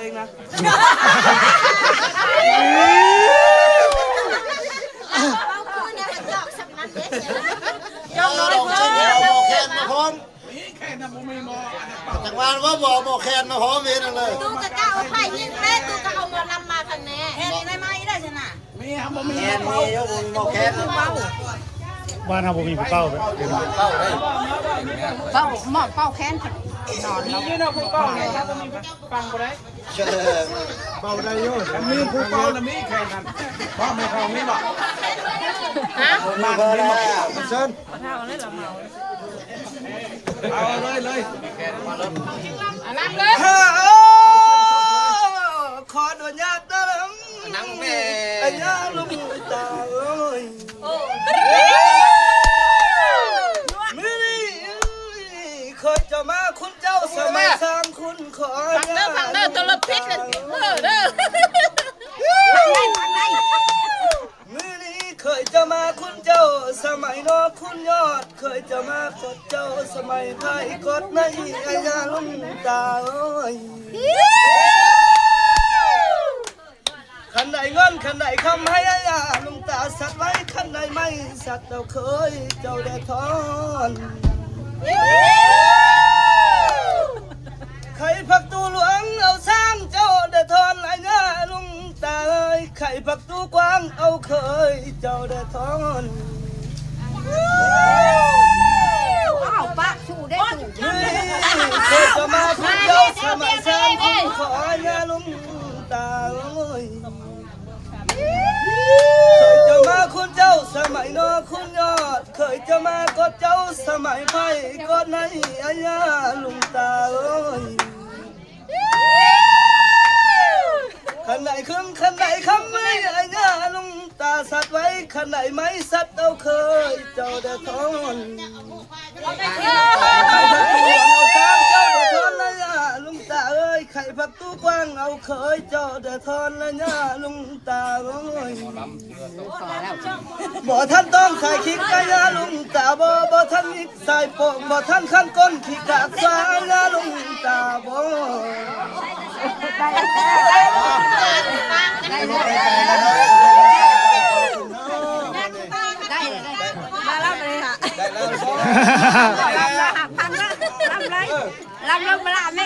องนะยอมน้อยเพิ่มหมอแคนมาพร้อมจังหวะว่าบอกหมอแคนมาพร้อมเองเลย ตู้กระเจ้าไผ่ยิงแม่ตู้กระเอาหมอลำมาทางแม่แค่นี้ได้ไหมได้ชนะมีครับมีแคนมียกมือหมอแคนเป้าบ้านเราบ่มีเป้าเลยเป้าเลย เป้าหมอเป้าแค้นนอนแล้ว ยืนเอาผู้เป้าไงครับมีฟังก็ได้ เป้าได้ยุ่ง มีผู้เป้าแล้วมีแข่งกันเพราะไม่เขาไม่หรอก ฮะ มาเบอร์แล้วเชิญ เอาเลยเลย รับเลย ขออนุญาตนะนังแม่ไอ้ย่าลุงตาเอ้ยมื้อนี้เคยจะมาคุณเจ้าสมัยสร้างคุณขอฟังเด้อตัวละพิษเลยเด้อมื้อนี้เคยจะมาคุณเจ้าสมัยนอคุณยอดเคยจะมากดเจ้าสมัยไทยกดในไอ้ย่าลุงตาเอ้ยขันใดเงินขันใดคำให้ยาลุงตาสัตว์ไว้ขันใดไม่สัตว์เราเคยเจ้าได้ทอนไข่ผักตูหลวงเอาสร้างเจ้าได้ทอนไรเงี้ยลุงตาเอ้ยไข่ผักตูกว้างเอาเคยเจ้าได้ทอนอ้าวปะชูได้ชูเคยจะมาพูดเจ้าสมัยสร้างคุณขอเงี้ยลุงตาเอ้ยเคยจะมาคุณเจ้าสมัยนอคุณยอดเคยจะมากดเจ้าสมัยไพ่กดในอาญาลุงตาเอ้ยขันไหนขึ้นขันไหนคำไม่อาญาลุงตาสัตว์ไว้ขันไหนไม่สัตว์เอาเคยเจ้าได้ทอนลุงตาเอ้ยไข่ผักตู้กว้างเอาเคยเจ้าได้ทอนแล้วย่าลุงตาเอ้ยบ่ท่านต้องใส่ขิกกะยาลุงตาบ่ท่านนิกใส่โป่งบ่ท่านขั้นก้นขี้กากฟ้ายาลุงตาบ่มารับเลยค่ะ ได้แล้ว รับพันละรับเลยรับลงมาละไม่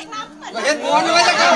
เห็นหมอนไว้จะเข้า